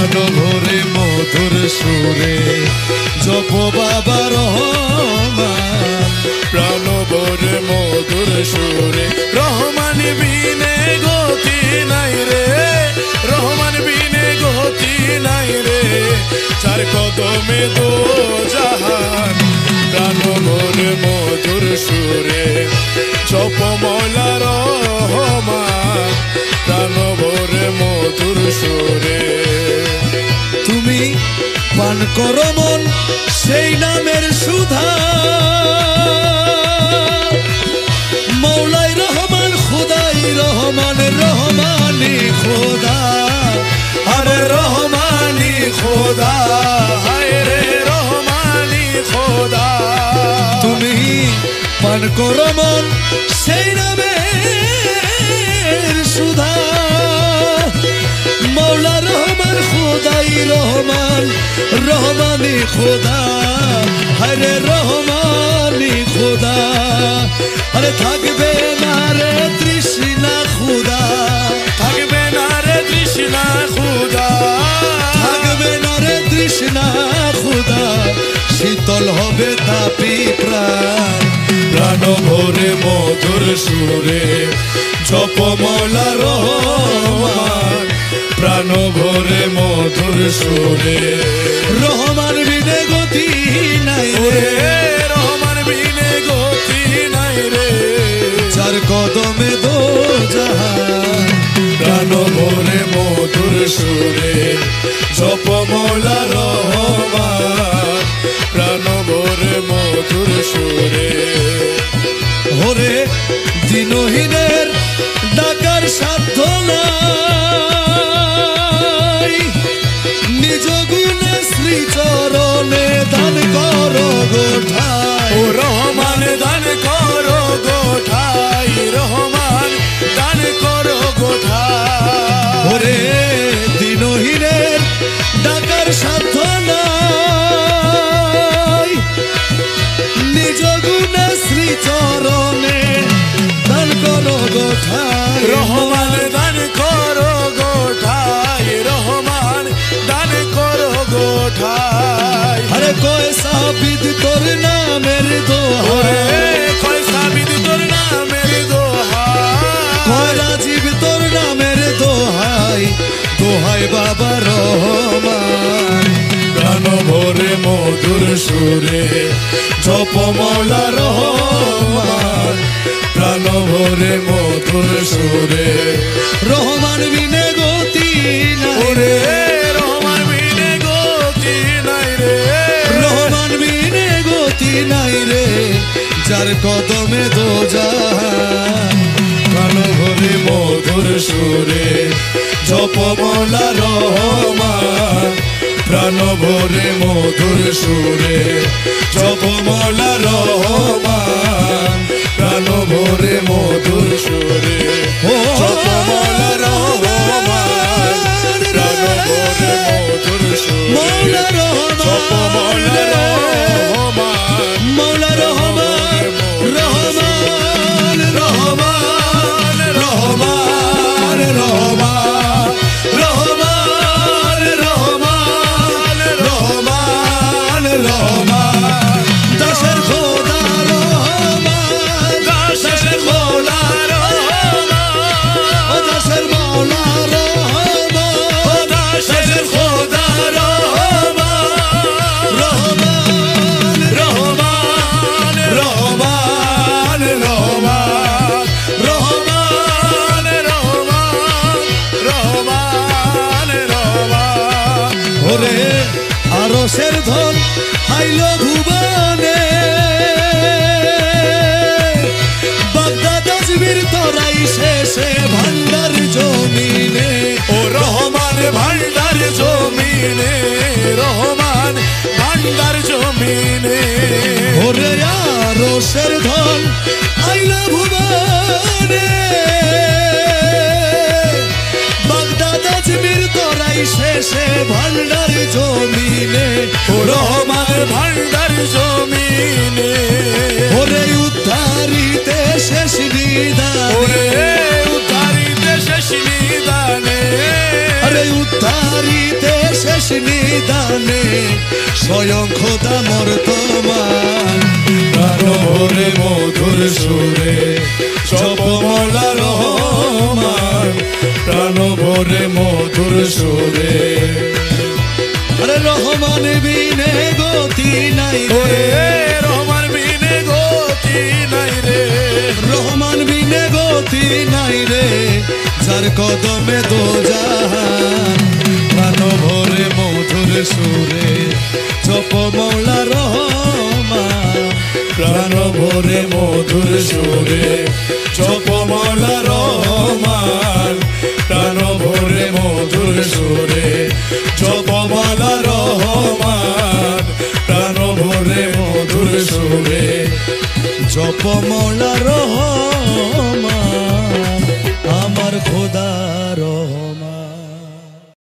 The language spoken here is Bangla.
প্রাণ ভরে মধুর সুরে জপ বাবা রহমান, প্রাণ ভরে মধুর সুরে রহমান বিনে গতি নাই রে, রহমান বিনে গতি নাই রে, চার কদমে দো জাহান। প্রাণ ভরে মধুর সুরে জপ মৌলা রহমান, প্রাণ ভরে মধুর সুরে। তুমি পান করো মন সেই নামের সুধা, মৌলাই রহমান খুদাই রহমান, রহমানি খোদা, আরে রহমানি খোদা, হায় রে রহমানি খোদা। তুমি পান করো মন সেই নামের সুধা, মৌলা রহমান খুদাই রহমান, রহমানি খোদা, হরে রহমানি খোদা। আরে থাকবে না রে তৃষ্ণা খুদা, থাকবে না রে তৃষ্ণা খুদা, থাকবে না রে তৃষ্ণা খুদা, শীতল হবে তাপি প্রাণ। প্রাণ ভরে মধুর সুরে জপ মৌলা রহমান, প্রাণ ভরে মধুর সুরে। রহমান বিনে গতি নাই ওরে রে, রহমান বিনে গতি নাই রে, চার কদমে দো জাহান। প্রাণ ভরে মধুর সুরে জপ মৌলা রহমান, প্রাণ ভরে মধুর সুরে। ওরে দিনহীনের ডাকার সাধ্য নাই, নিজ গুণে শ্রী চরণে দান করো গোঠাই। ও রহমান দান করো গোঠাই, রহমান দান করো গোঠাই। ওরে দিনহীনের ডাকার সাধ্য নাই, নিজ গুণে শ্রী চরণে দান করো গোঠাই। রহমান দান করো গোঠাই, রহমান দান করো গোঠাই। আরে কয় সাবিদ তোর নামের ওরে দোহাই, কয় সাবিদ তোর নামের দোহাই, কয় রাজীব তোর নামের দোহাই, দোহাই বাবা রহমান। প্রাণ ভরে মধুর সুরে জপ মৌলা রহমান, প্রাণ ভরে মধুর সুরে। রহমান বিনে গতি নাই ওরে রে, রহমান বিনে গতি নাই রে, রহমান বিনে গতি নাই রে, যার কদমে দো জাহান। প্রাণ ভরে মধুর সুরে জপ মৌলা রহমান, প্রাণ ভরে মধুর সুরে জপ মৌলা রহমান, প্রাণ ভরে মধুর সুরে জপ মৌলা রহমান, প্রাণ ভরে মধুর সুরে মৌলা জপ মৌলা রহমান, মৌলা রহমান, রহমান রহমান রহমান রহমান রহমান রহমান রহমান রহমান। দাসের খোদা রহমান, দাসের খোদা রহমান, ও দাসের মৌলা রহমান, ও দাসের খোদা রহমান, রহমান রহমান রহমান রহমান রহমান রহমান রহমান। ওরে আরশের ধন আইল ভুবনে, বাগদাদ আজমির তোরাই শেষে ভান্ডার জমিনে। ও রহমান ভান্ডার জমিনে, রহমান ভান্ডার জমিনে। ওরে আরশের ধন আইল ভুবনে, বাগদাদ আজমির তোরাই শেষে ভান্ডার জমিনে। ও রহমান ভান্ডার জমিনে। ওরে উদ্ধারিতে শেষ নিদানে, ওরে উদ্ধারিতে শেষ নিদানে, আরে উদ্ধারিতে শেষ নিদানে স্বয়ং খোদা মর্তমান প্রাণ ভরে মধুর সুরে জপ মৌলা রহমান প্রাণ ভরে মধুর সুরে আরে রহমান বিনে গতি নাই ওরে রে রহমান বিনে গতি নাই রে রহমান বিনে গতি নাই রে যার কদমে দো জাহান প্রাণ ভরে মধুর সুরে জপ মৌলা রহমান প্রাণ ভরে মধুর সুরে জপ মৌলা রহমান প্রাণ ভরে মধুর সুরে জপ মৌলা রহমান প্রাণ ভরে মধুর সুরে জপ মৌলা